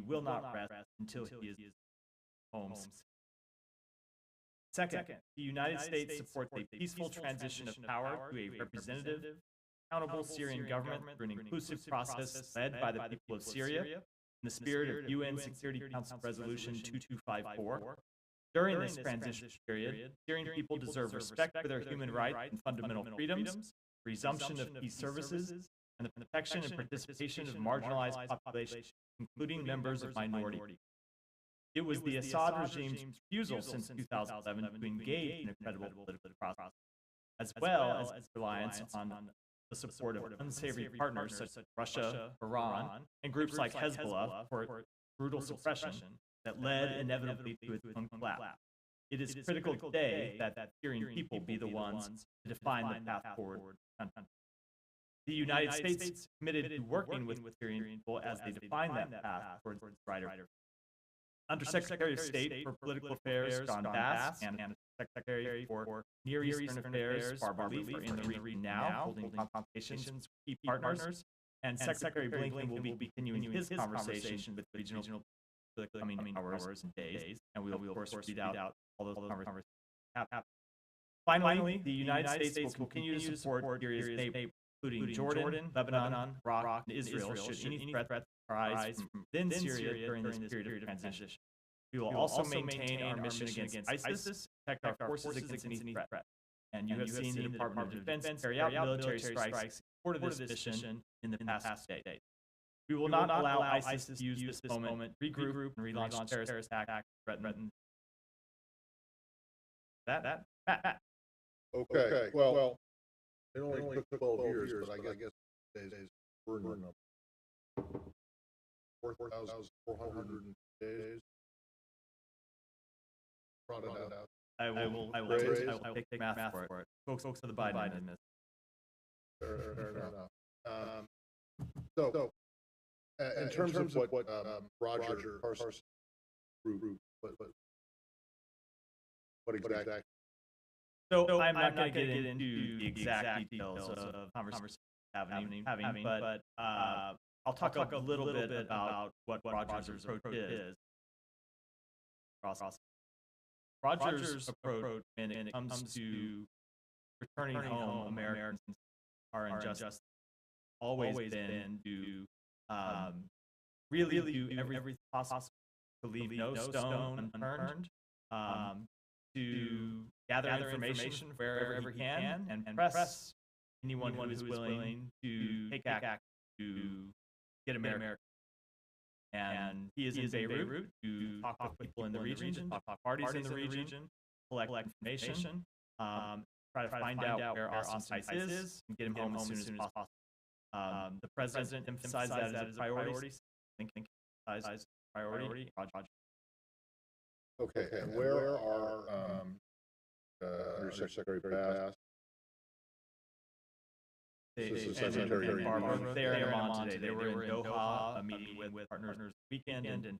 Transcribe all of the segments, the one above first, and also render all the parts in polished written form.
will not rest until he is home. Second, the United States supports a peaceful transition of power to a representative, accountable Syrian government through an inclusive process led by the people of Syria in the spirit of UN Security Council Resolution 2254. During this transition period, Syrian people deserve respect for their human rights and fundamental freedoms, resumption of peace services, and the protection and participation of marginalized populations, including members of minorities. It was the Assad regime's refusal since 2011 to engage in a credible political process, as well as its reliance on the support of unsavory partners such as Russia, Iran, and groups like Hezbollah for brutal suppression that led inevitably to its own collapse. It is critical today that Syrian people be the ones to define the path forward. The United States is committed to working with Syrian people as they define that path towards brighter. Undersecretary of State for Political Affairs John Bass and Secretary for Near Eastern Affairs Barbara Leaf are in the region now, holding consultations with key partners. And Secretary Blinken will be continuing his conversation with regional for the coming hours and days, and we will of course read out all those conversations. Finally, the United States will continue to support Syria's neighbors, including Jordan, Lebanon, Iraq, and Israel, should any threat arise from within Syria during this period of transition. We will also maintain our mission against ISIS, protect our forces against any threat. And you have seen the Department of Defense carry out military strikes in support of this mission in the past days. We will not allow ISIS to use this moment, regroup, and relaunch terrorist attack, threaten that. Okay, well, it only took 12 years, but I guess days we're in the number. 4,400 days. Brought it out. I will take math for it. Folks to the Biden administration. Fair enough. So, in terms of what Roger Parsons group, what exactly? So I'm not going to get into the exact details of conversations having, but I'll talk a little bit about what Roger's approach is. Roger's approach when it comes to returning home Americans are unjust, always been to really do everything possible to leave no stone unturned, to gather information wherever he can and press anyone who is willing to take action to get America. And he is in Beirut to talk with people in the region, to talk to parties in the region, collect information, try to find out where Austin Tice is, and get him home as soon as possible. The president emphasized that as a priority. I think emphasized priority. Okay, and where are Undersecretary Bass? Secretary Barbara there in Oman today. They were in Doha, meeting with partners this weekend.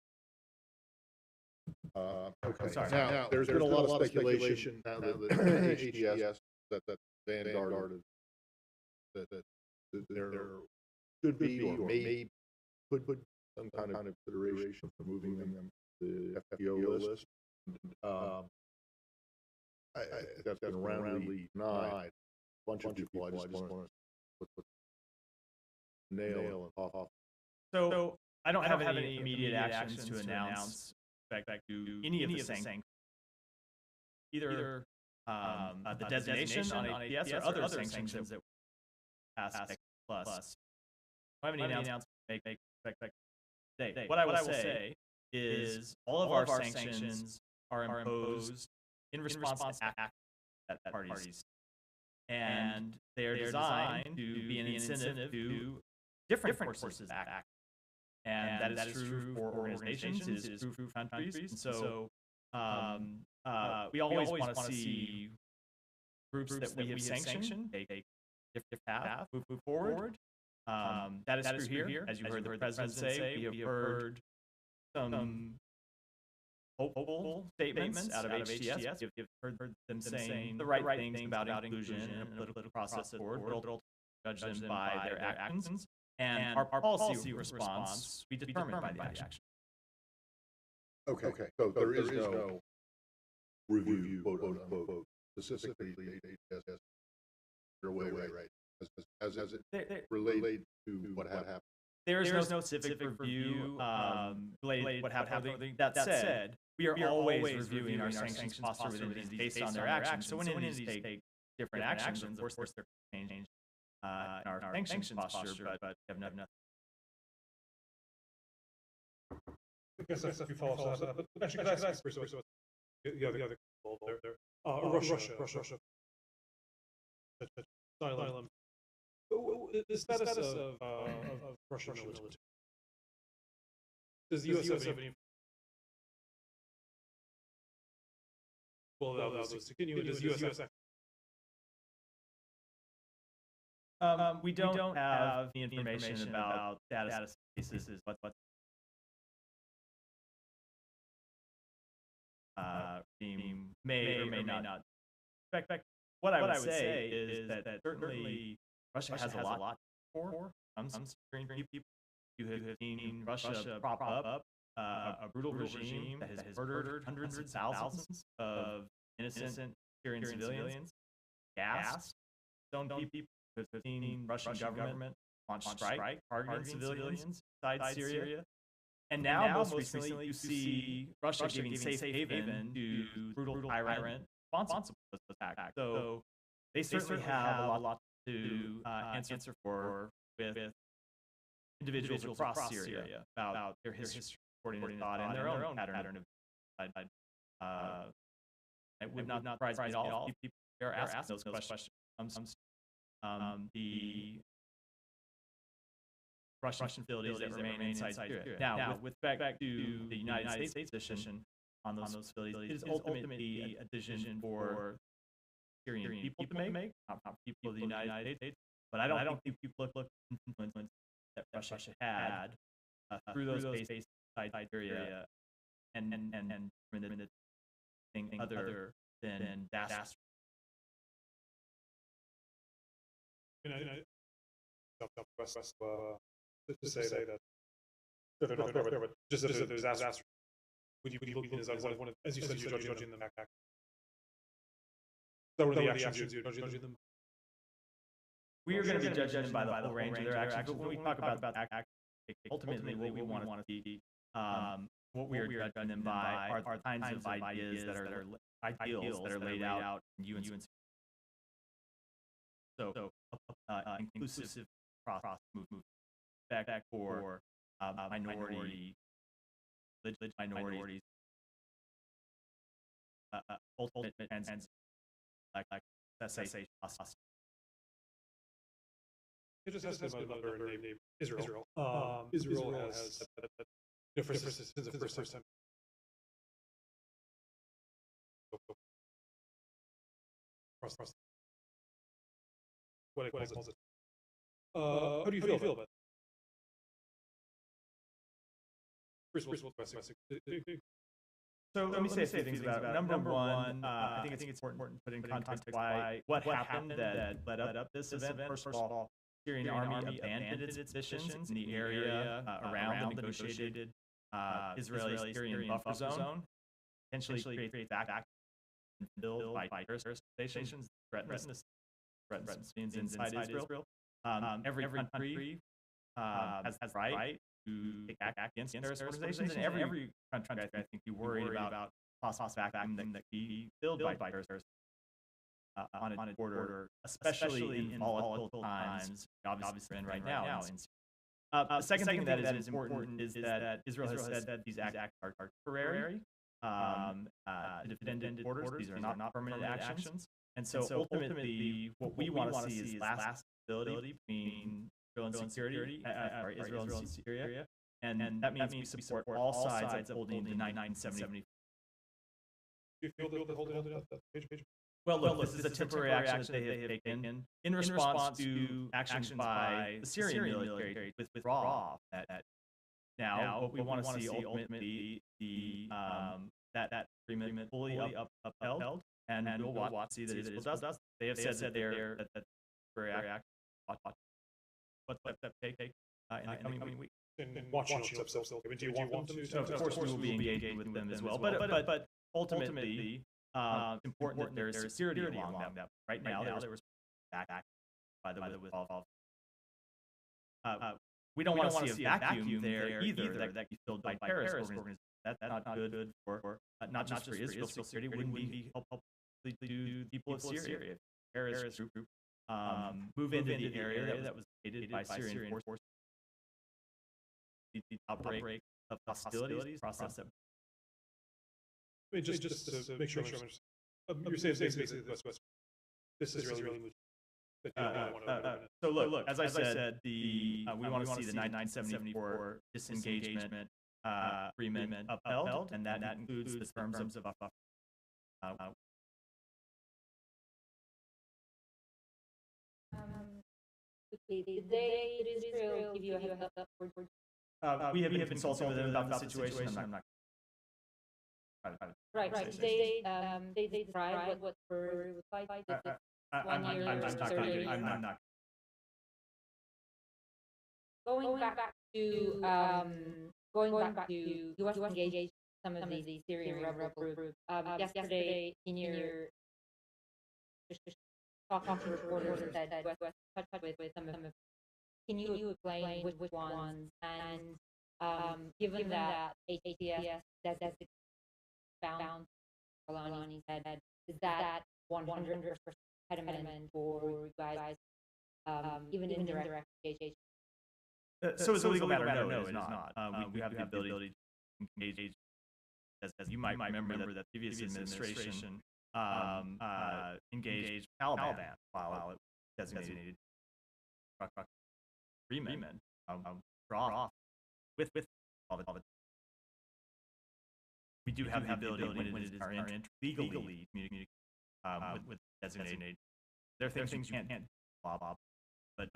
Okay. Sorry. Now, there's been a lot of speculation now that HTS, that Vanguard, that there should be or may could put some kind of consideration for moving them to the FPO list. That's been roundly denied. A bunch of people I just want to put nail and off. So I don't have any immediate actions to announce back to any of the sanctions. Either the designation on APS or other sanctions that passed plus. I don't have any announcement to make today. What I will say is all of our sanctions are imposed in response to act at parties. And they are designed to be an incentive to different forces to act. And that is true for organizations, it is true for countries. And so we always want to see groups that we have sanctioned take a different path, move forward. That is true here. As you heard the president say, we have heard some hopeful statements out of HTS. You've heard them saying the right things about inclusion in a political process at board. We'll judge them by their actions. And our policy response we determine by the action. Okay, so there is no review, quote unquote, specifically your way, right? As it related to what happened. There is no specific review related to what happened. That said, we are always reviewing our sanctions posture with entities based on their actions. So when entities take different actions, of course, there can change in our sanctions posture, but we have nothing. I guess that's a few follow-ups. But actually, could I ask first, the other there, Russia. Asylum. The status of Russian military. Does the U.S. have any? Well, that was continue. Does the U.S. We don't have any information about status cases. What team may or may not. In fact, what I would say is that certainly Russia has a lot for some people. You have seen Russia prop up a brutal regime that has murdered hundreds of thousands of innocent Syrian civilians, gassed, stoned people. You have seen Russian government launch strike targeting civilians inside Syria. And now, most recently, you see Russia giving safe haven to brutal tyrant responsible for this attack. So they certainly have a lot to answer for with individuals across Syria about their history, according to thought, and their own pattern of. It would not surprise me at all if people are asking those questions. The Russian facilities that remain inside Syria. Now, with respect to the United States position on those facilities, it is ultimately a decision for Syrian people to make, not people of the United States. But I don't think people look influence that Russia had through those bases inside Syria and anything other than disaster. To say that they're not there, but just a disaster. Would you be looking as one of, as you said, you're judging them back? That were the actions you're judging them? We are going to be judging them by the whole range of their actions, but when we talk about ultimately what we want to see, what we are judging them by are kinds of ideas that are ideals that are laid out in UN. So, inclusive process movement. Back for minorities, ultimate and like cessation. It just has to about another name, Israel. Israel has since the first time. What it calls it. How do you feel about it? So let me say a few things about it. Number one, I think it's important to put in context why what happened that led up this event. First of all, Syrian army abandoned its positions in the area around the negotiated Israeli-Syrian buffer zone, potentially create back and build by terrorist organizations, threatens civilians inside Israel. Every country has the right to take act against terrorist organizations, and every country, I think, be worried about possible vacuum that can be filled by terrorists on its border, especially in volatile times, obviously we're in right now. The second thing that is important is that Israel has said that these acts are temporary, to defend borders. These are not permanent actions. And so ultimately, what we want to see is lasting stability between Israel and Syria, and that means we support all sides upholding the 1970. Do you feel they're holding on to that page? Well, look, this is a temporary action that they have taken in response to actions by the Syrian military to withdraw. Now, what we want to see ultimately that agreement fully upheld, and we'll watch see that Israel does. They have said that that temporary action. What's that take in the coming week? and watching yourself. Do you want them to? So of course, we will be engaging with them as well. But ultimately, it's important that there is security along that. Right now, there was back by the with we don't want to see a vacuum there either that can be filled by terrorist organizations. That's not good for not just for Israel's security. Wouldn't be helpful to people of Syria. If terrorist group move into the area that was invaded by Syrian forces, the outbreak of hostilities process that. I mean, just to make sure you're saying basically this is really moving. So look, as I said, we want to see the 1974 disengagement agreement upheld, and that includes the terms of did Israel give you a heads up for we have been consulting with them about the situation. I'm not. Right. They described what were fight. I'm not. Going back to U.S. engaged some of the Syrian rebel groups. Yesterday, in your talking to reporters, said U.S. touched with some of them. Can you explain which ones? And given that HTS that's found, Kalani said, is that 100% impediment for you guys, even indirect engagement? So as a legal matter, no, it is not. We have the ability to engage, as you might remember that the previous administration engaged Taliban while it was designated agreement draw off with all of it. We do have the ability when it is our legally communicate with designated. There are things you can't blah, but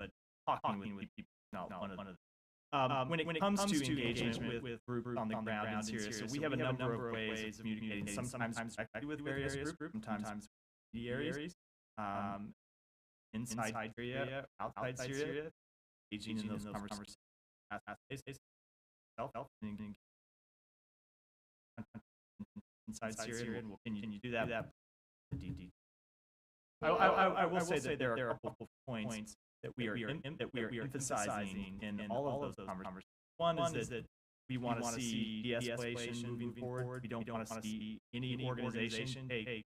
talking with people. No, one of them. When it comes to engagement with groups on the ground in Syria, so we have a number of ways of communicating, sometimes directly with various groups, sometimes intermediaries, inside Syria, outside Syria, engaging in those conversations, inside Syria, and we'll continue to do that. I will say that there are a couple of points that we are emphasizing in all of those conversations. One is that we want to see de-escalation moving forward. We don't want to see any organization take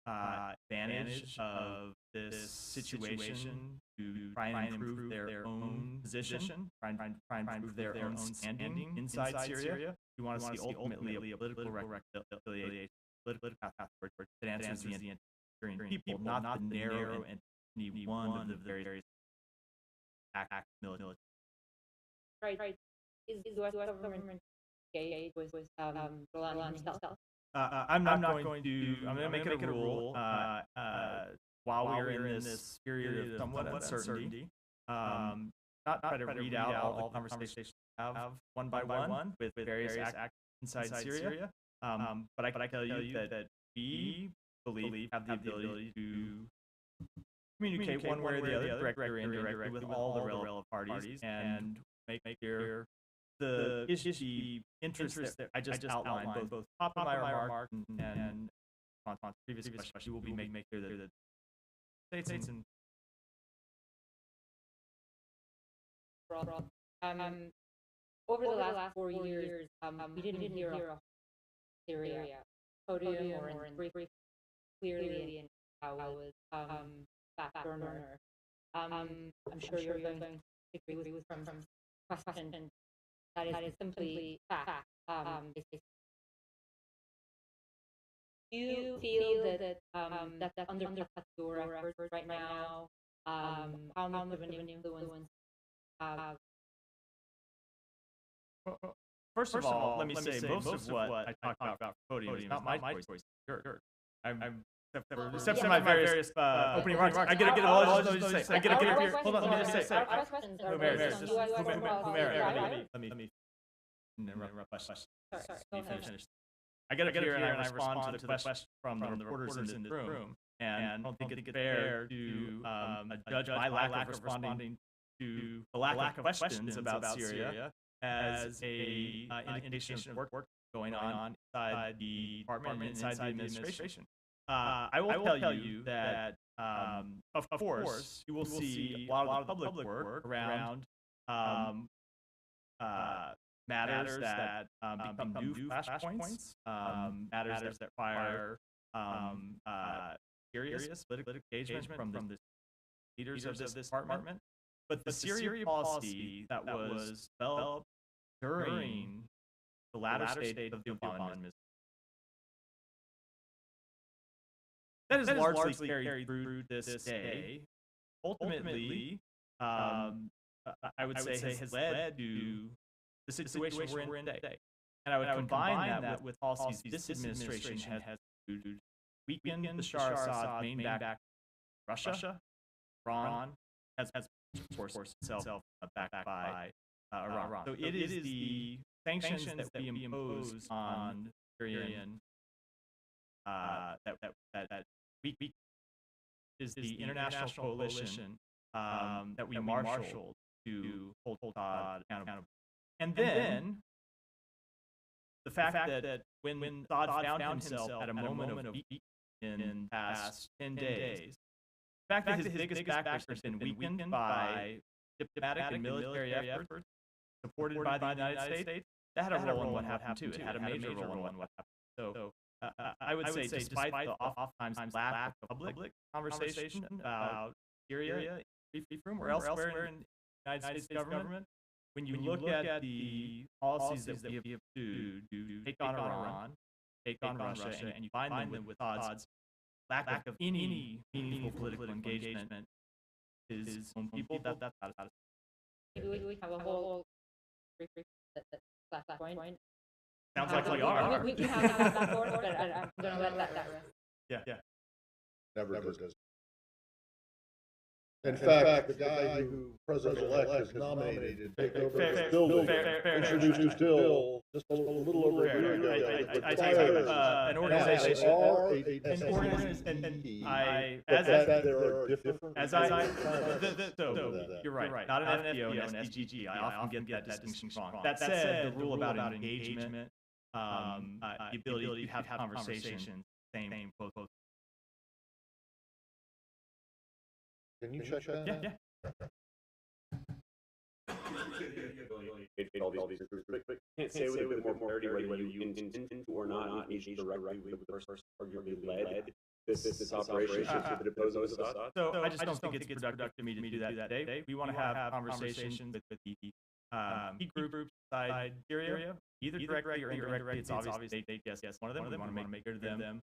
advantage of this situation to try and improve their own position, try and improve their own standing inside Syria. We want to see ultimately a political reconciliation, political path forward that answers the Syrian people, not the narrow and any one of the various act military. Right. Is the U.S. government engaged with Golan himself? I'm not going to. I'm going to make it a rule while we're in this period of somewhat uncertainty. Not try to read out all the conversations we have one by one with various actors inside Syria. But I can tell you that we believe have the ability to communicate one way or the other, directly or indirectly, with all the relevant parties, and make clear the interests that I just outlined, both top of my remark and on previous questions. We will be making clear that states and over the last 4 years, we didn't hear of Syria podium or in brief clearly in how it was back burner. I'm sure you're going to agree with from question that is simply fact. Do you feel that undercuts your efforts right now? How much of an influence have? First of all, let me say most of what I talk about podium is not my choice. Except for my various opening remarks. I get it all. I get up here. Hold on, let me just say. Let me interrupt question. Finish. I get up here and I respond to the question from the reporters in this room, and I don't think it's fair to judge my lack of responding to the lack of questions about Syria as a indication of work going on inside the department and inside the administration. I will tell you that, of course, you will see a lot of the public work around matters that become new flashpoints, matters that require serious political engagement from the leaders of this department. But the Syria policy that was developed during the latter stage of the Obama administration, that is largely carried through this day. Ultimately, I would say has led to the situation we're in today. And I would combine that with policies this administration has weakened the Bashar Assad main back Russia, Iran, has forced itself backed by Iran. So it is the sanctions that we impose on Syrian that we is the international coalition that we marshaled to hold Assad accountable. And then the fact that when Assad found himself at a moment of weakness in the past 10 days, the fact that his biggest backers has been weakened by diplomatic and military efforts supported by the United States, that had a role in what happened too. It had a major role in what happened. So I would say despite the oftentimes lack of public conversation about Syria, brief room or elsewhere in the United States government, when you look at the policies that we have to take on Iran, take on Russia, and you find them with odds, lack of any meaningful political engagement is on people, that's out of We have a whole point. Sounds like we are. We can have that back forth, but I'm going to let that rest. Yeah. Never does. In fact, the guy who President-elect has nominated to take over this building introduced this bill just a little over a year ago. I take an organization, you're right, not an FBO, an SDGG. I often get that distinction wrong. That said, the rule about engagement, the ability to have conversations, same, both. Can you check that? Yeah. Can't say with more clarity whether you intend to or not engage directly with the person arguably led this operation to the deposing of Assad. So I just don't think it's productive for me to do that today. We want to have conversations with the key groups inside Syria, either directly or indirectly. It's obvious they guess one of them. We want to make clear to them.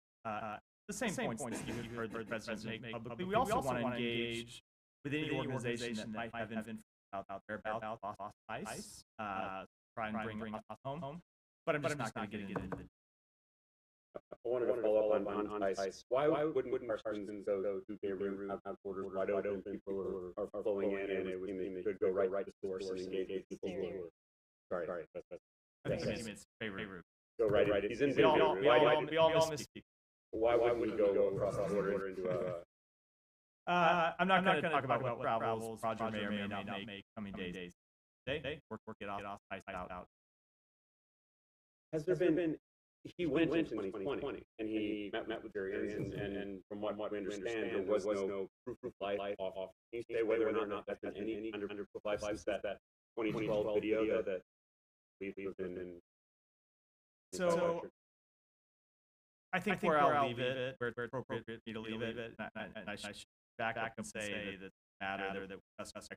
The same points you heard the president make publicly. We also want to engage with any organization that might have information out there about ICE, try and bring us home. But I'm just not going to get into it. I wanted to follow up on ICE. Why wouldn't Parsons go to Beirut, have borders wide open, people are flowing in, and it would seem they could go right to source and engage with people who are... Sorry, I think it's Beirut. Go right. He's in Beirut. We all misspeak. Why would we go across the border into a... I'm not going to talk about what travels Roger may or may not make coming days. Today, work it off, ice out. Has there been... He went in 2020, and he met with Syrians, and from what we understand, there was no proof of life off. Can you say whether or not that's been any under proof of life since that 2012 video that we've been... So... I think where I'll leave it, where it's appropriate for me to leave it, and I should back up and say that matter that we discussed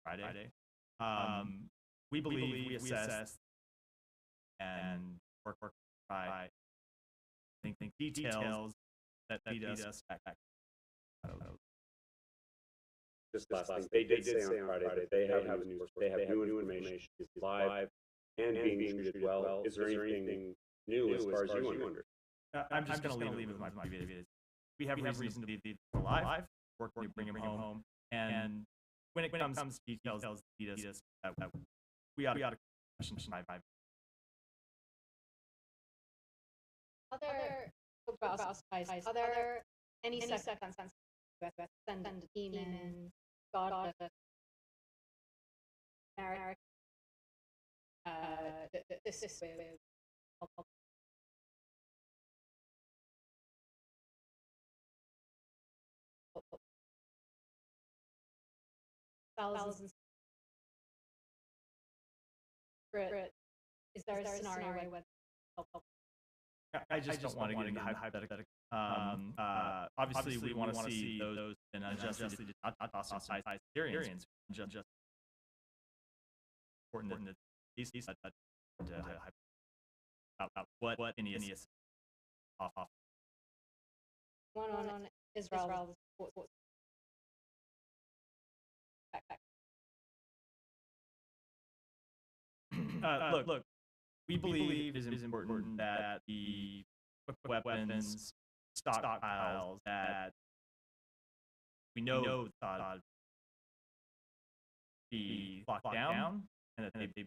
Friday. We believe we assess and work by think details that lead us back. I don't know. Just last thing, they did say on Friday that they have new information. It's live and being treated well. Is there anything new as far as you understand? I'm just going to leave it with my view. We have reason to believe they're alive. Work to bring them home. And when it comes to details, we ought to question my vibe. Are there any circumstances where send emails, God American assist with thousands. Is there a scenario where I just don't want to get into hypothetical. Obviously, we want to see those and unjustly ostracized Syrians. Just important that these about what any off. one on Israel? Look. We believe it is important that the weapons stockpiles that we know be locked down, and that they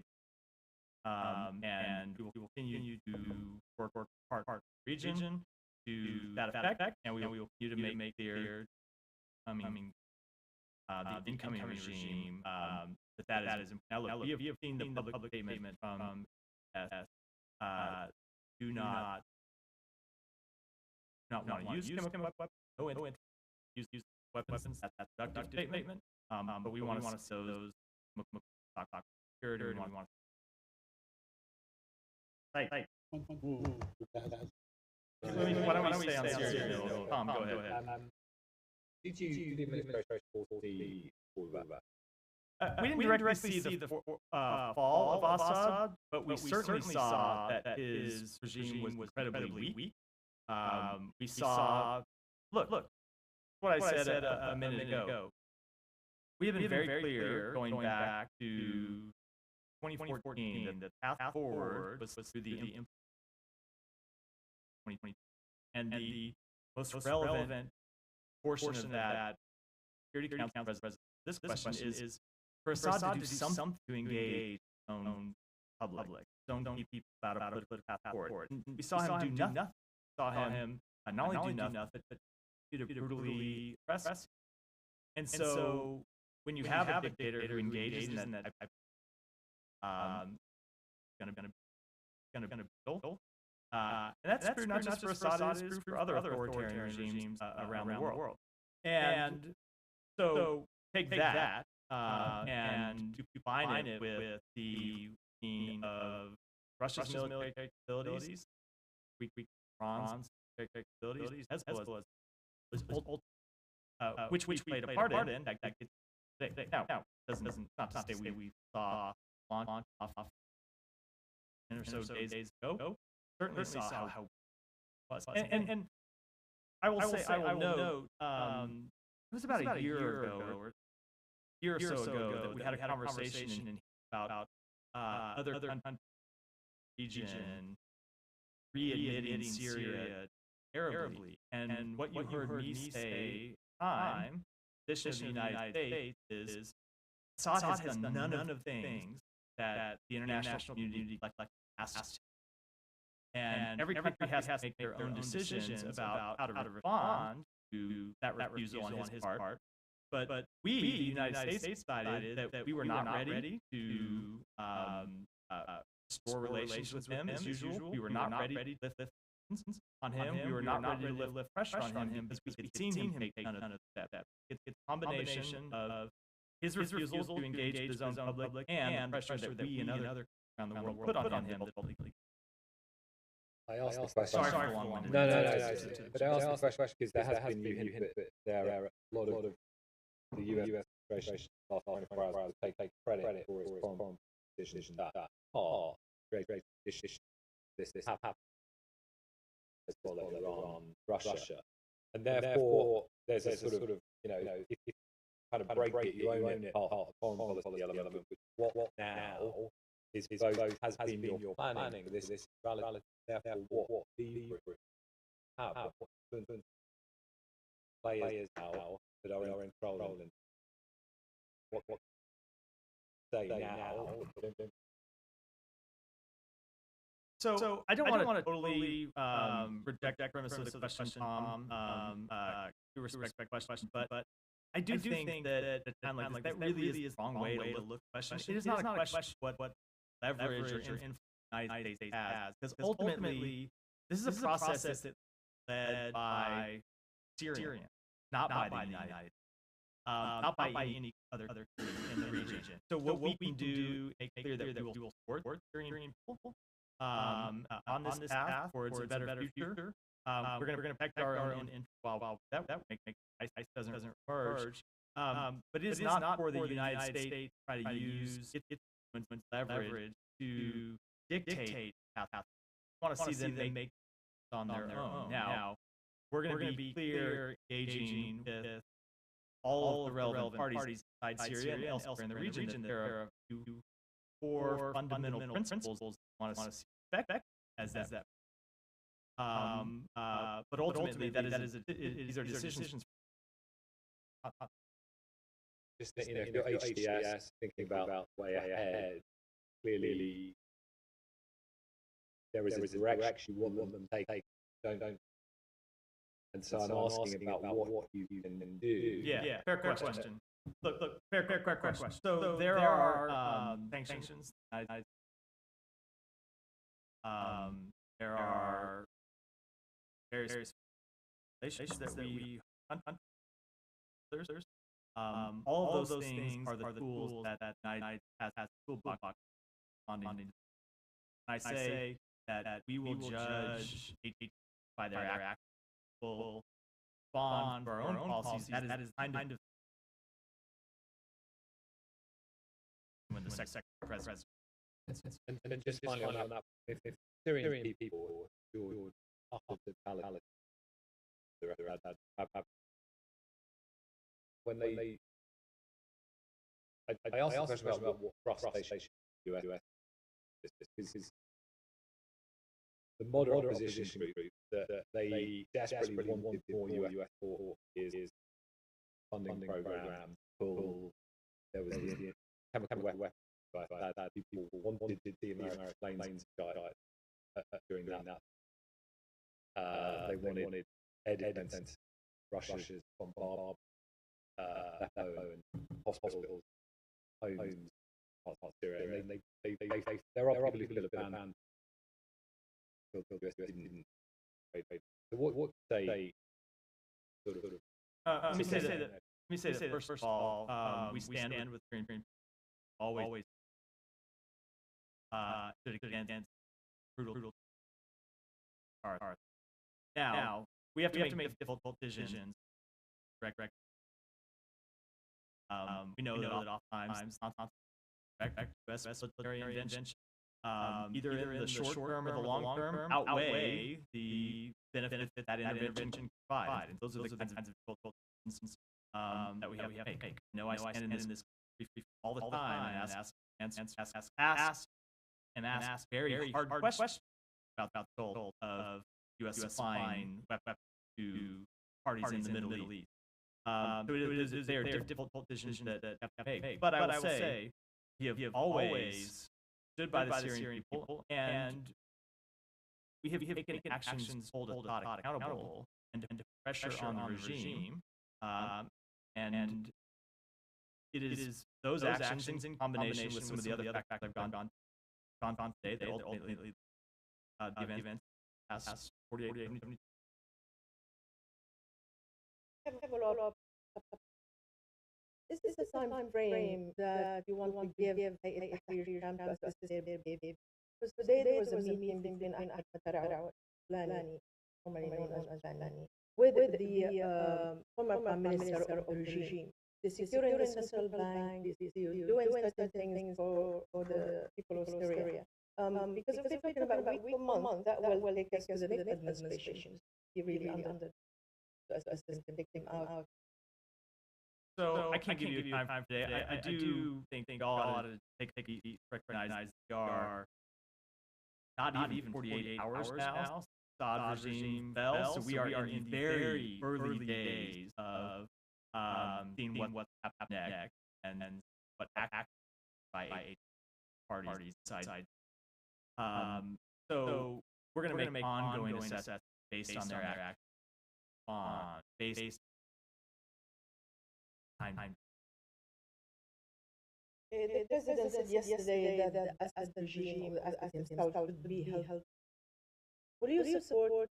and we will continue to work part of the region to that effect, and we will continue to make clear the incoming regime that is important. Now, look, we have seen the public statement from do not want to use chemical weapons. No interest use weapons. That's a productive statement. But we want to see those security. We want. Right. Why don't we stay on Syria? Tom, go ahead. Did the administration all that? We didn't directly see the fall of Assad, but we certainly saw that his regime was incredibly weak. We saw, look, what I said a minute ago. We have been very clear going back to 2014 that the path forward was through the 2020, and the most relevant portion of that Security Council resolution. This question is for Assad to do something to engage his own public. Don't keep people about a political path forward. We saw him do nothing. We saw him not only do nothing, but brutally oppress. And so when you have a dictator who engages in that type of gonna build, and that's true not just for Assad, it's true for other authoritarian regimes around the world. And so take that. And to combine it with the meaning of Russia's military capabilities, Iran's military capabilities, as well as which we played a part in. Now doesn't not to say we saw launch off 10 or so days ago. Certainly saw how it was, and I will note it was about a year ago or so ago that we had a conversation about other countries region readmitting Syria terribly. And what you heard me say time, this is the United States, is Assad has done none of the things that the international community asks to. And every country has to make their own decisions about how to respond to that refusal on his part. But we, the United States, decided that we were not ready to restore relations with him as usual. We were not ready to lift sanctions on him. We were not ready to lift pressure on him because we had seen him take none of that. It's a combination of his refusal to engage with his own public and the pressure that we and other around the world put on him. I asked the question. Sorry for long winded. No. But I asked the question because there has been, you hint that there are a lot of the US administration last 24 hours to take credit for its foreign decisions that are great decisions. This happened as well as Iran, Russia, and therefore there's a sort of if you kind of break it, you own it, part of foreign policy element. What now is both has been your planning. This reality. Therefore, what the have what players now that are in control and what say now. So I don't want to totally reject that premise of the question, Tom. To respect the question, but I do think that that really is the wrong way to look at the question. It is not a question what leverage or influence the United States has, because ultimately this is a process that's led by Syria, not by the United States. Not by any other country in the region. So what we can do, make clear that we will support Syrian people on this path towards a better future. We're going to protect our own interests while that make ISIS doesn't emerge. But it is not for the United States to try to use its leverage to dictate how we want to see them make it on their own. Now, we're going to be clear, engaging with all of the relevant parties inside Syria and elsewhere in the region that there are a few core fundamental principles we want to see respect as that. But ultimately, these are decisions. Just that, if you're HDS thinking about way ahead, clearly there is a direction you want them to take. Don't. And so I'm asking about what you can do. Yeah, fair question. Look, fair question. So there are sanctions. There are various relations that we others. All of those things are the tools that United has toolbox responding. I say that we will judge by their actions. Will respond for our own policies. That is kind of when the secretary president. And then just finally on that, if Syrian people who are after the when they I asked the question about what frustration US is the moderate opposition group that they desperately wanted more US support is funding programs. There was the chemical weapons that people wanted to see American planes during that. They wanted air defense, Russia's bombard and hospitals, homes, parts of Syria. And there are people who could have banned. So what say sort of let me say that first of all, we stand with Syrian always against brutal. Now we have to make difficult decisions. Correct. We know that oftentimes U.S. military intervention, either in the short term or the long term, outweigh the benefit that intervention can provide. And those are the kinds of difficult decisions that we have to make. I stand in this all the time and ask very hard questions about the goal of U.S. supplying weapons to parties in the Middle East. So they are difficult decisions that have to make. But I will say, we have always stood by the Syrian people, and we have taken actions to hold Assad accountable and to pressure on the regime. And it is those actions in combination with some of the other factors I've gone today that ultimately the events past 48 72. Is this a time frame that you want to give a time to assess their behavior? Because today there was a meeting between Ahmed Lani, formerly known as Lani, with the former prime minister of the regime. Securing the central bank, doing certain things for the people of Syria. Because if we're talking about week per month, that will take us to the next administration. You really under to assess them, take them out. So I can't give you time today. I do think all ought to recognize we are not even 48 hours now. Assad regime fell, so we are in the very early days of seeing what's happening next and what action by parties inside. So we're going to make ongoing assessments based on their action, based The president said yesterday that the Assad regime or Assad himself should be held. Will you support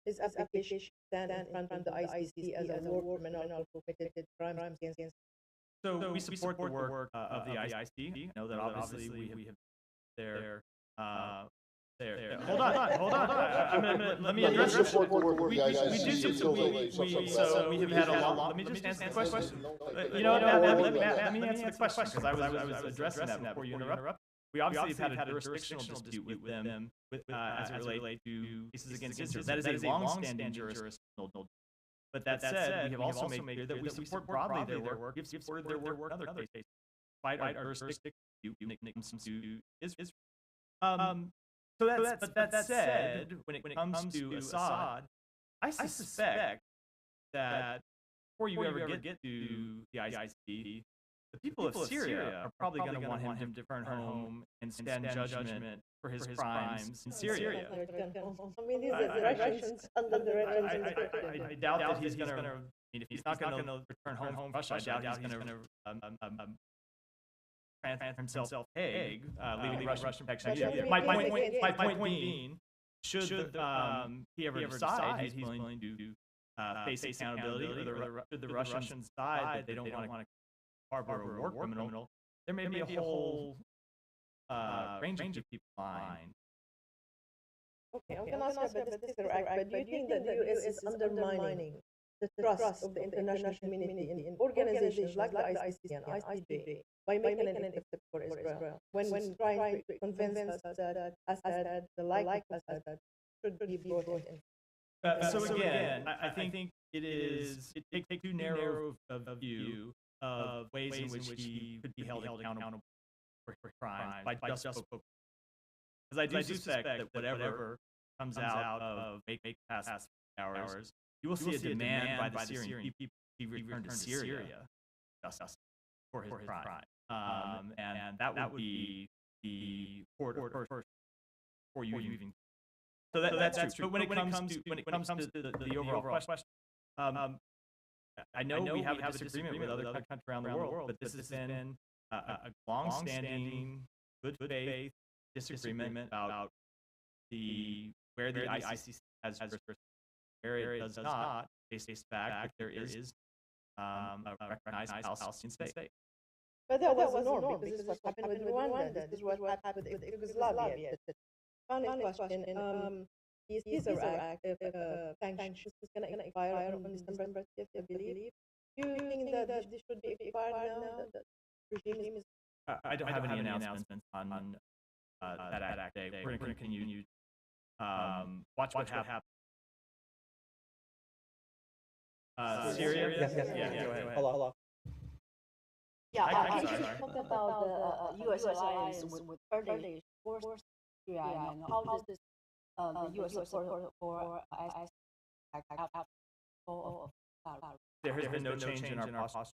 his application to stand in front of the ICC as a war criminal for committed crimes against? So we support the work of the ICC. I know that obviously we have their hold on. Let me address this. We have had a long. Let me just answer the question. You know, let me answer the question because I was addressing that before you interrupt. We obviously have had a jurisdictional dispute with them as it relates to cases against Israel. That is a long-standing jurisdictional. But that said, we have also made clear that we support broadly their work. We've supported their work in other cases. Despite our jurisdiction when it comes to Israel. So that said, when it comes to Assad, I suspect that before you ever get to the ICC, the people of Syria are probably going to want him to return home and stand judgment for his crimes in Syria. I mean, these are the Russians under the Russians. I doubt that he's going to. If he's not going to return home from Russia, I doubt he's going to transfer himself Hague, leaving Russian protection. My point being, should he ever decide he's willing to face accountability, or should the Russians decide that they don't want to harbor a war criminal, there may be a whole range of people in mind. Okay, I'm going to ask you about this, but do you think that the U.S. is undermining the trust of the international community in organizations like the ICC and ICJ by making an exception for Israel when trying to convince us that Assad, the like of Assad, should be brought in? So again, I think it takes too narrow of a view of ways in which he could be held accountable for crimes by just because I do suspect that whatever comes out of make past hours, you will see a demand by the Syrian people to be returned to Syria just for his crime, and that would be the court for you even. So that's true. But when it comes to the overall question, I know we have a disagreement with other countries around the world, but this has been a long-standing, good faith disagreement about where the ICC has jurisdiction, where it does not, based on the fact that there is a recognized Palestinian state. But that was normal because this is what happened with Rwanda. This is what happened with Yugoslavia. Final question. The Caesar Act sanctions is going to expire on December 5th, I believe. Do you think that this should be expired now? That the regime is... I don't have any announcements on that act day. We're going to continue watch what happens. Syria? Yes. Yeah, go ahead. Hello. Yeah, I'm I sorry. talk about the U.S. alliance with early force Syria and how does this the U.S. support for ISIS after There has been no change in our posture.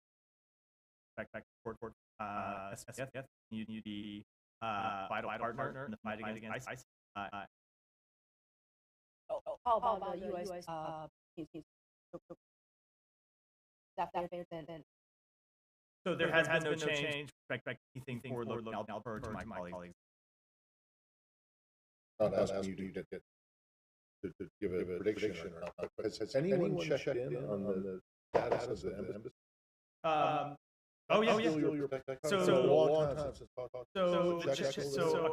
Back toward SSF. You need the vital partner in the fight against ISIS. How about the U.S. So there has been no change. Anything forward looking. I'll defer to my colleagues. Not asking you to give a prediction or not, but has anyone checked in on the status of the embassy? Oh yeah. So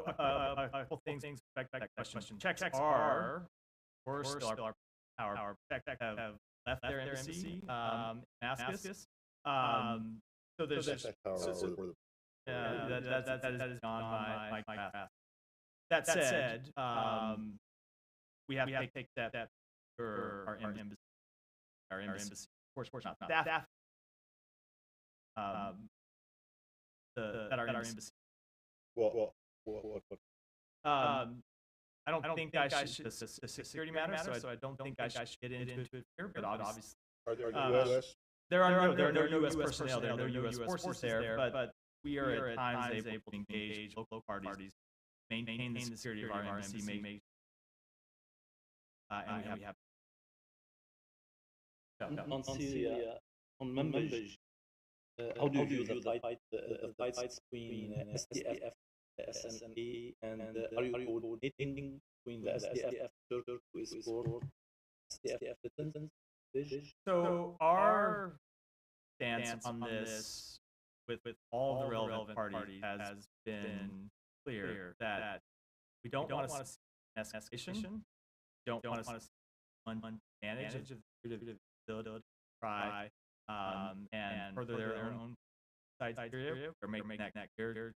a couple things. Back question. Checks are, or still our have left their embassy, Damascus. So there's that is on my path. That said, we have to take that for our embassy. Of course not staff. That our embassy. Well. I don't think I should. It's a security matter, so I don't think I should get into it here. But obviously, Are there U.S.? There are no U.S. personnel. There are no U.S. forces there. But we are at times able to engage local parties, maintain the security of our embassy, and we have. On Syria, on Monday, how do you view the fights between SDF, SNA, and are you coordinating between the SDF to support SDF citizens? So our stance on this with all the relevant parties has been clear that we don't want to see an escalation, don't want to see one advantage of the ability to try and further their own side area. We're making that clear.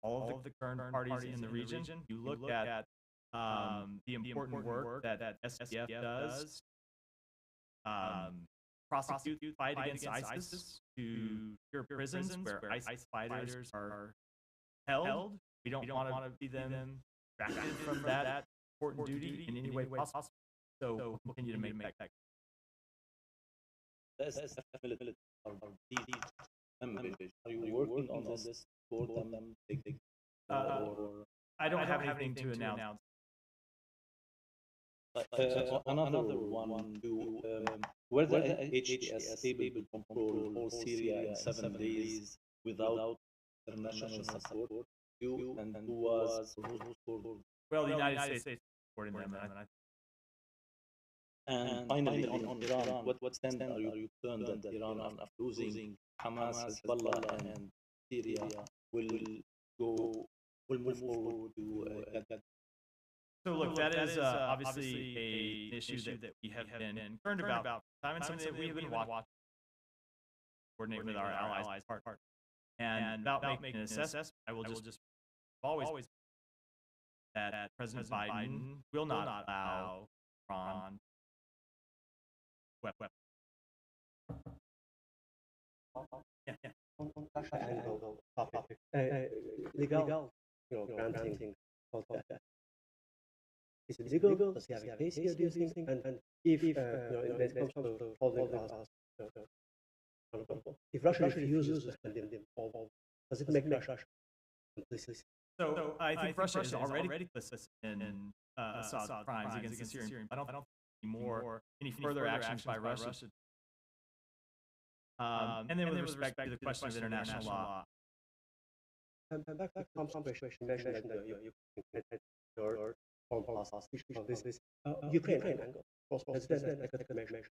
All of the current parties in the region, you look at the important work that SDF does, prosecute, fight against ISIS to secure prisons where ISIS fighters are held. We don't want to see them distracted from that important duty in any way possible. So we'll continue to make that. Are you working on this for them? I don't have anything to announce. Another one, were the HTS able to control all Syria in 7 days without international support? You and who was Well, the United States supporting them. And finally, on Iran, what stand are you concerned that Iran, after losing Hamas, Hezbollah, and Syria, will move forward to that? So look, that is obviously an issue that we have been concerned about. Time and something that we have been watching, coordinate with our allies, part. And without making an assessment, I will just always that President Biden will not allow Iran weapons. Yeah. Legal, granting. Is it legal? Does he have a case here, do you think? And if when it comes to holding us, if Russia refuses to send them, does it make Russia complicit? So I think Russia is already complicit in Assad's crimes against the Syrian. I don't any further actions by Russia. And then with respect to the question of international law. And back to Tom's question, you mentioned that you your foreign policy on this Ukraine angle. President mentioned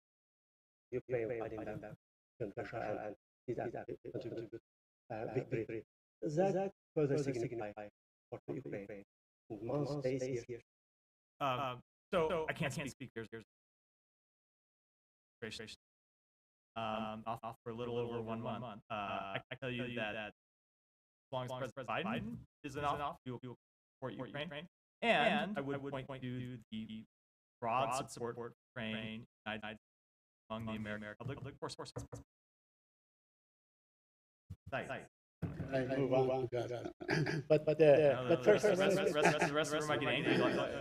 Ukraine fighting back against Russia and see that contribute victory. Does that further signify for Ukraine in months, days, years? So I can't speak. There's off for a little over 1 month. I tell you that as long as President Biden is enough, we will support Ukraine. And I would point to the broad support for Ukraine among the American public force. I move on. But first, the rest of them might get angry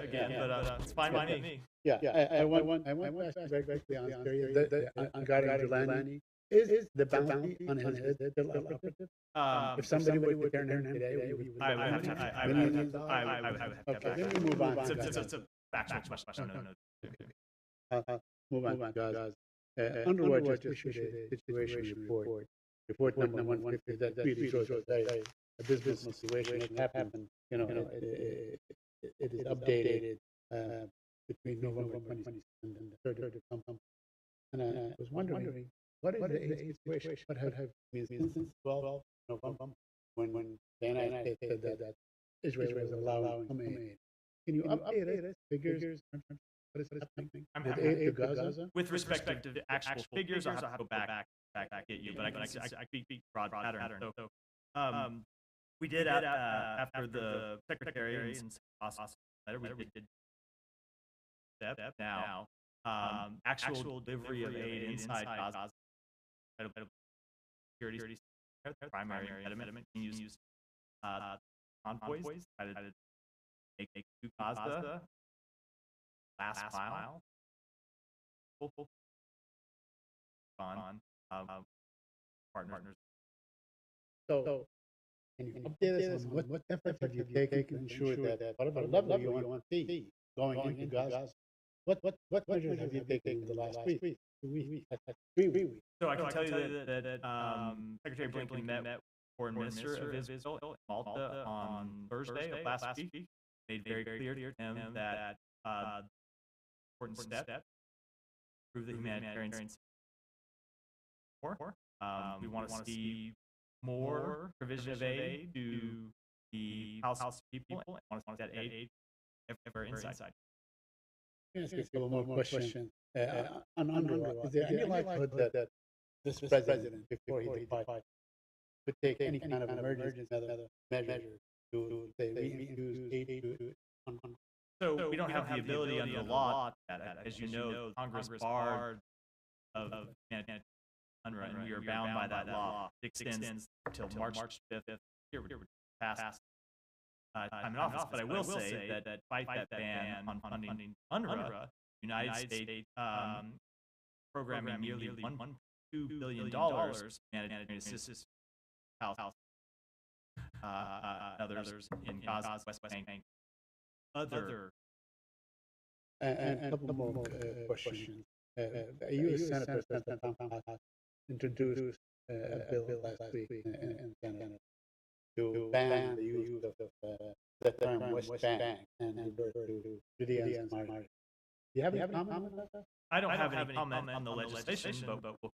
again, but it's fine by me. Yeah, I want to ask very quickly on regarding Jelani. Is the bounty on his head still operative? If somebody were to turn him today, I would have to. Okay, then we move on. It's a factual question. No. Move on, guys. Underwood just issued a situation report. Report number 150 that really shows a business situation that happened. It is updated between November 22nd and the 3rd of November. And I was wondering, what is the situation? What have been since 12 November when the United States said that Israel was allowing aid? Can you update us? Figures? What is happening? With aid to Gaza? With respect to the actual figures, I'll have to go back at you, but I can speak broad pattern. So we did after the secretary and letter, we did step now actual delivery of aid inside Gaza. Security primary impediment. Can use convoys to make to Gaza last mile. Partners. So, can you update us on what efforts have you taken to ensure that whatever level you want to see going into Gaza, what measures have you taken in the last 3 weeks? 3 weeks. So I can tell you that Secretary Blinken met with Foreign Minister of Israel in Malta on Thursday of last week. Made very clear to him that important step to improve the humanitarian support. We want to see more provision of aid to the Palestinian people, and want to see that aid everywhere inside. Let me ask you a couple more questions. On UNRWA, is there any likelihood that this president, before he departs, could take any kind of emergency measure to say reduce aid to UNRWA? So we don't have the ability under the law to do that. As you know, Congress barred of UNRWA, and we are bound by that law. It extends until March 5th. Here we're past time in office, but I will say that despite that ban on funding UNRWA, the United States programming nearly $1.2 billion humanitarian assistance to others in Gaza, West Bank, other. And a couple more questions. A U.S. Senator introduced a bill last week in Canada to ban the use of the term West Bank and refer to Judea and Samaria. Do you have any comment about that? I don't have any comment on the legislation, but we'll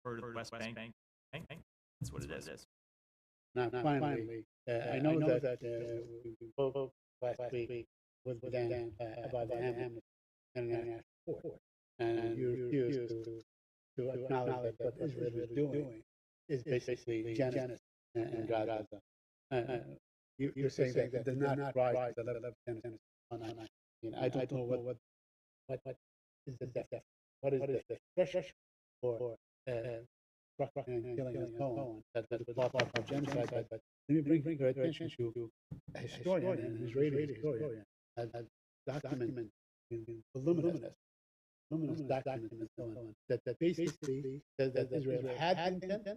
refer to the West Bank. That's what it is. Now, finally, I know that we spoke last week with Dan about the Amnesty International Court, and you refused to acknowledge that what Israel is doing is basically genocide in Gaza. You're saying that it does not rise to the level of genocide. I don't know what is the depth, what is the threshold for destruction and killing and so on that would fall for genocide. But let me bring your attention to a historian, an Israeli historian, a document, voluminous document and so on, that basically says that Israel had intent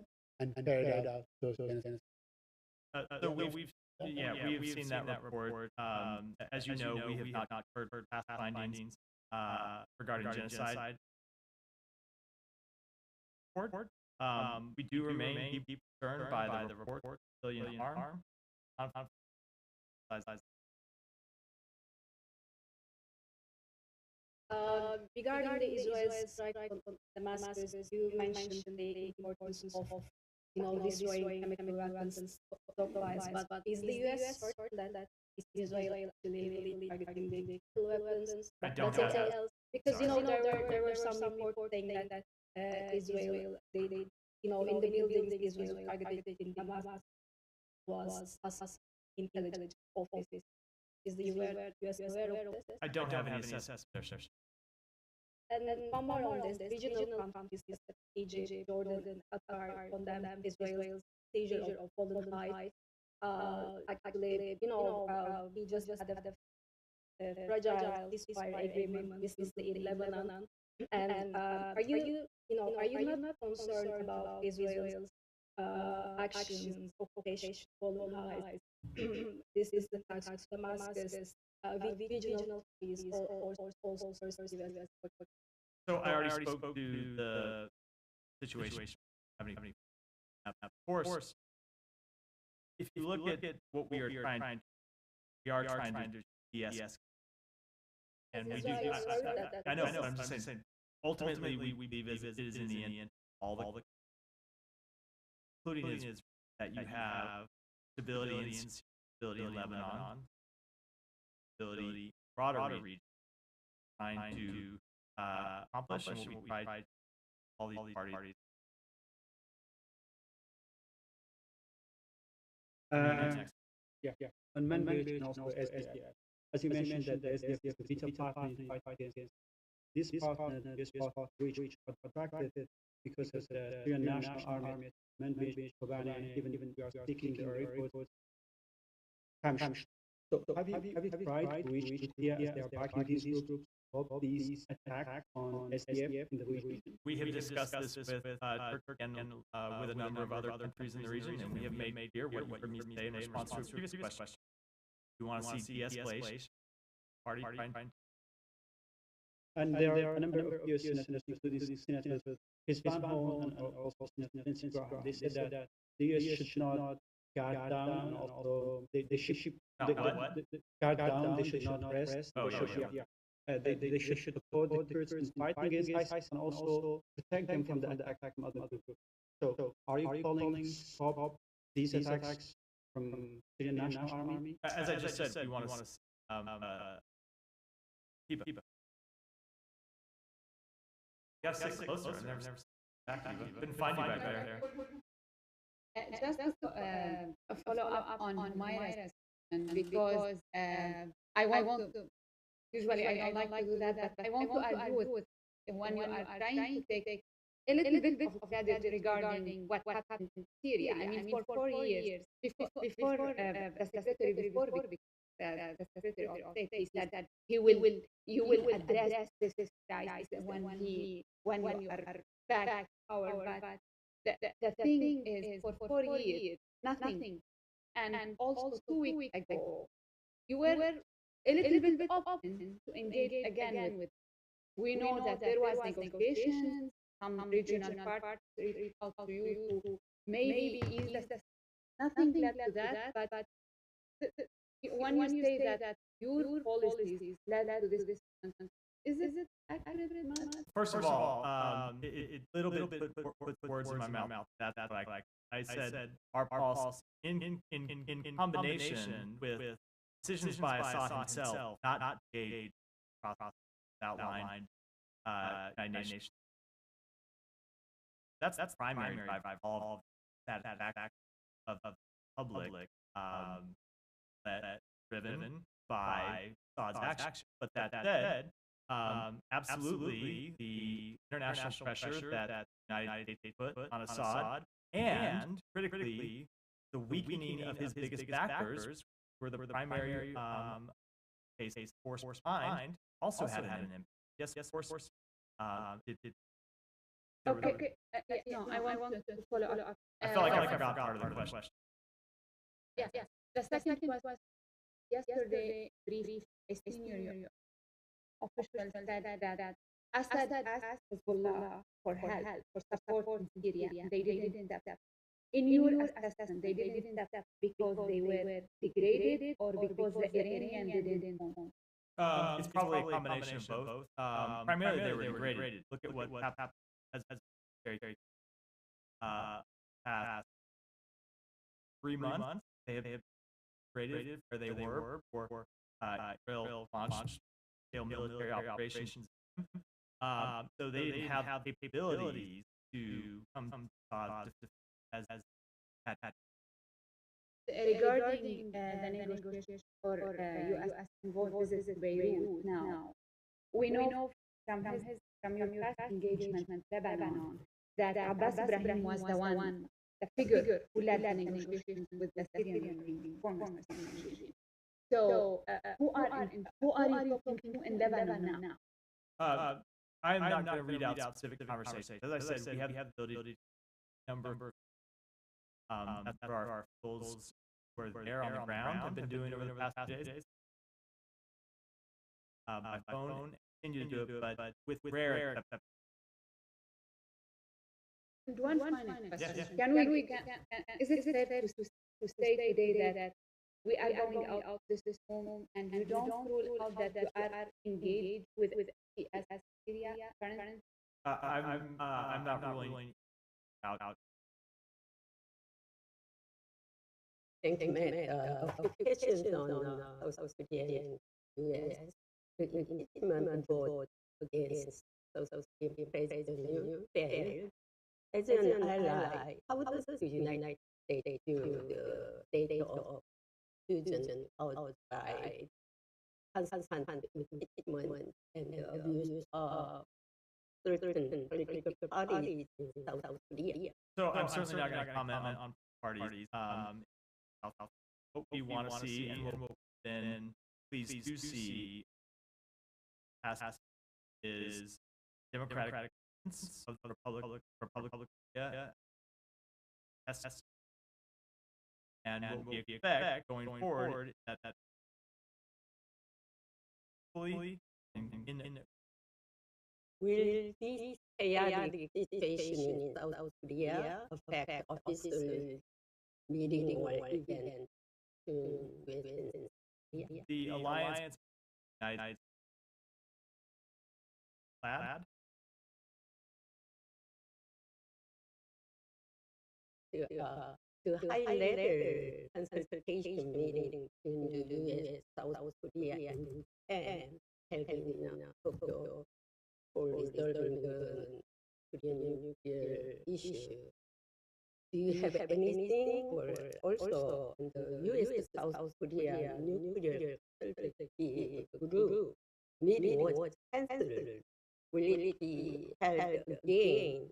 and carried out those genocides. So we've seen that report. As you know, we have not heard past findings regarding genocide. We do remain deeply concerned by the report of civilian harm. Regarding the Israel strike on Damascus, you mentioned the importance of destroying chemical weapons and supplies, but is the U.S. certain that Israel actually really targeting the chemical weapons? I don't That's have else. Because there were some reports saying that Israel, they in the buildings Israel targeted in Damascus was intelligence offices. Is the U.S. aware of this? I don't have any assessment there, sir. And then one more on this, regional countries, Egypt, Jordan, Qatar, condemn Israel's seizure of Golden Heights. Actually, we just had a fragile ceasefire agreement recently in Lebanon. And are you not concerned about Israel's actions, occupation, Golden Heights? This is the tax Damascus, regional countries, or also US. So I already spoke to the situation. Of course, if you look at what we are trying to de-escalate. And we do. I know, but I'm just saying. Ultimately, we believe it is in the end all the, including is that you have stability in Lebanon, stability broader region, trying to accomplish and what we tried all these parties. On mandate and also SDF. As you mentioned, that the SDF is a vital partner in the fight against this partner and this partner which attracted because of the Syrian National Army, mandate, Kobani, and even we are speaking the report. So have you tried to reach Turkey as they are backing these groups of these attacks on SDF in the region? We have discussed this with Turkey and with a number of other countries in the region, and we have made clear what you heard me say in response to a previous question. We want to see de-escalation. Party And there are a number of US senators, including Senators Chris Van Hollen and also Senator Lindsey Graham. They said that the US should not guard down, and also they should guard down. They should not rest. They should support the Kurds in fighting against ISIS and also protect them from the attack from other groups. So, are you calling stop these attacks from Syrian National Army? As I just said, we want to keep it. You gotta sit closer. I've never back to you. Couldn't find you back there. Just a follow up on my question, because I want to. Usually, I don't like to do that, but I want to argue with when you are trying to take a little bit of credit regarding what happened in Syria. I mean, for 4 years before the Secretary the Secretary of State, he said that you will address this crisis when you are back our back. The thing is, for 4 years, nothing. And also 2 weeks ago, you were a little bit open to engage again with. We know that there was negotiations, some regional parts reached out to you to maybe ease the. Nothing led to that, but when you say that your policies led to this, is it accurate? First of all, it little bit put words in my mouth. That's like I said, our policy in combination with decisions by Assad himself, not a process outlined United Nations. That's primary by all that act of public that driven by Assad's action. But that said, absolutely the international pressure that the United States put on Assad, and critically the weakening of his biggest backers, were the primary force behind, also had an impact. Yes, of course. Okay. No, I want to follow up. I felt like I forgot part of the question. Yeah. The second was yesterday brief a senior official said that Assad asked Hezbollah for help, for support in Syria. They didn't accept. In your assessment, they didn't accept because they were degraded or because the Iranian didn't want. It's probably a combination of both. Primarily, they were degraded. Look at what happened as past 3 months. They have degraded where they were for Israel launched military operations. So they didn't have capabilities to come as regarding the negotiation for U.S. involved visit Beirut now, we know from your past engagement with Lebanon that Abbas Ibrahim was the figure who led the negotiations with the Syrian former Syrian regime. So who are you talking to in Lebanon now? I'm not going to read out specific conversations. As I said, we have the ability to number. That's what our goals were there on the ground have been doing over the past few days. My phone continue to do it, but with rare. And one final question: is it safe to say today that we are going out this home and you don't rule out that you are engaged with as Syria currently? I'm not ruling out. Thank you, Matt. Questions on South Sudan and U.S. impeachment vote against South Sudan President failed. As an ally, how does the United States view the data of Sudan outside constant impeachment and abuse of certain political parties in South Sudan? So I'm certainly not going to comment on parties. What we want to see, and what then please do see, is democratic of the Republic, and what we expect going forward that fully in will this chaotic situation in South Korea affect official meeting or event to The alliance United Lad? to high-level consultation meeting in the U.S., South Korea, and helping in Tokyo for resolving the Korean nuclear issue. Do you have anything, or also the U.S. South Korea nuclear security group meeting was cancelled? Will it be held again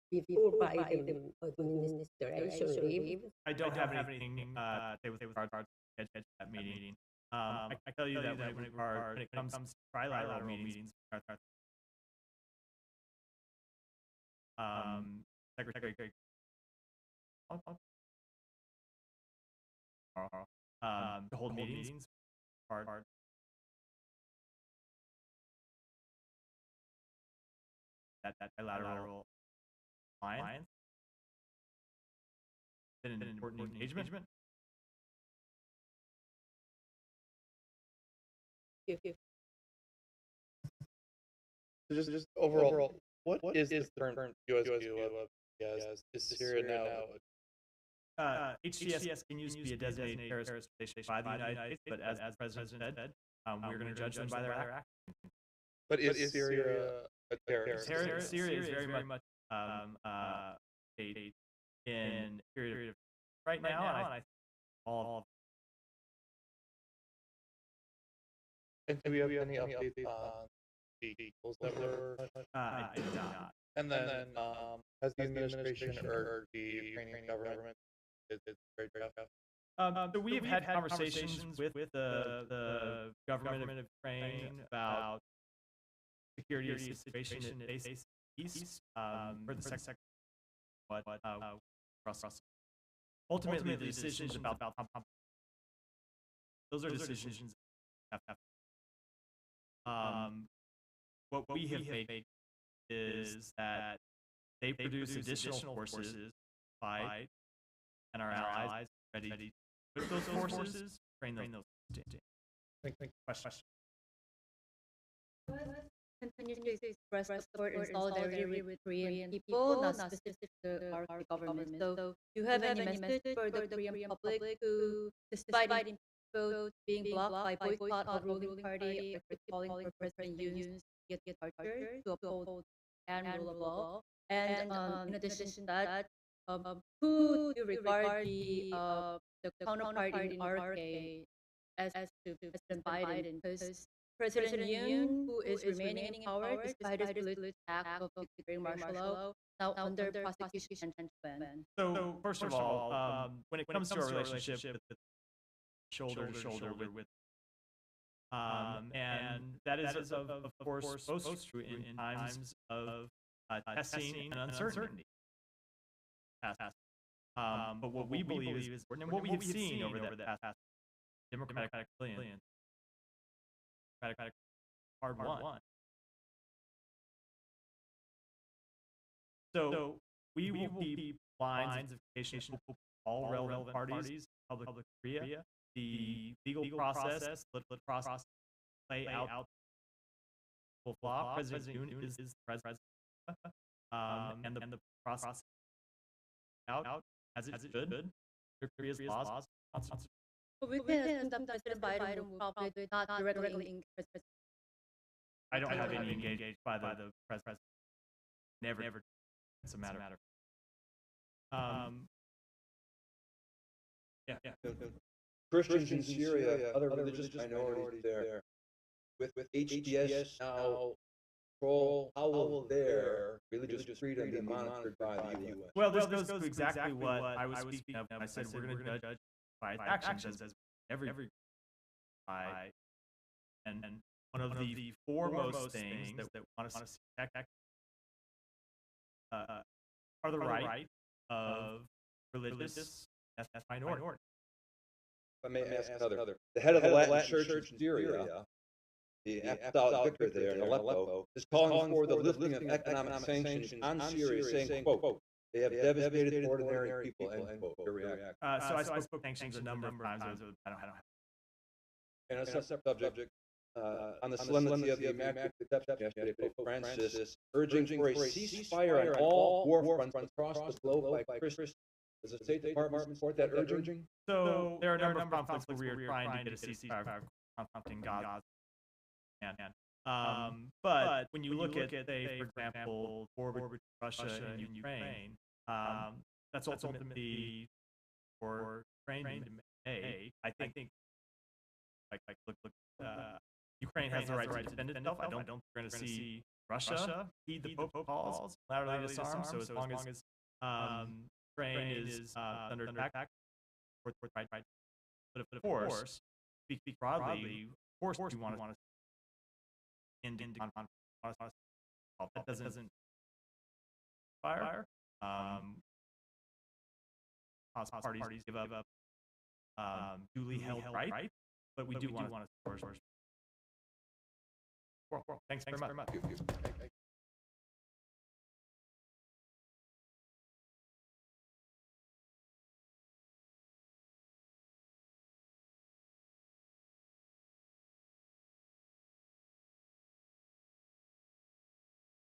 before Biden administration leaves? I don't have anything to say with regards to that meeting. I can tell you that when it comes to trilateral meetings, Secretary to hold meetings are that bilateral alliance been an important engagement. So just overall, what is the current U.S. view of is Syria now? HTS continues to be a designated terrorist organization by the United States, but as the President said, we're going to judge them by their actions. But is Syria a terrorist? Syria is very much in period of right now, and I think all. And do we have any updates on the goals that were? I did not. And then has the administration or the Ukrainian government is very tough? So we have had conversations with the government of Ukraine about security situation in the east for the sector. But ultimately, the decisions about those are decisions that have. What we have made is that they produce additional forces to fight, and our allies ready to put those forces, train those. Question. Continue to express support and solidarity with Korean people, not specific to our government. So, do you have any message for the Korean public who, despite votes being blocked by boycott of ruling party, or calling for President Yoon's departure to uphold and rule of law? And in addition to that, who do you regard the counterpart in RK as to President Biden? Because President Yoon, who is remaining in power despite his political act of declaring martial law, now under prosecution and ban. So first of all, when it comes to our relationship with shoulder to shoulder with and that is of course most true in times of testing and uncertainty. But what we believe is important, and what we have seen over the past Democratic Alliance, hard won. So we will keep lines of communication with all relevant parties, public Korea, the legal process, political process, play out. President Yoon is the president, and the process out as it should. Korea's laws. We can assume that President Biden will probably not directly engage. I don't have any engagement by the president. Never. It's a matter. Yeah. Christians in Syria, other religious minorities there, with HTS now control, how will their religious freedom be monitored by the U.S.? Well, this goes to exactly what I was speaking of. I said we're going to judge by its actions as every and one of the foremost things that want us to see are the right of religious minorities. If I may ask another, the head of the Latin Church in Syria the apostolic vicar there in Aleppo, is calling for the lifting of economic sanctions on Syria, saying, quote, they have devastated ordinary people, end quote. Your reaction. So I spoke sanctions a number of times. I don't have. And a separate subject, on the solemnity of the Immaculate Conception yesterday, Pope Francis urging for a ceasefire on all war fronts across the globe by Christians. Does the State Department support that urging? So there are a number of conflicts where we are trying to get a ceasefire confronting Gaza. But when you look at, say, for example, war between Russia and Ukraine, that's ultimately for Ukraine to make. I think Ukraine has the right to defend itself. I don't think we're going to see Russia heed the Pope calls, laterally disarm. So as long as Ukraine is under attack, right. But of course, speak broadly, of course we want to end conflict. That doesn't fire. Parties give up duly held right, but we do want to support. Thanks very much.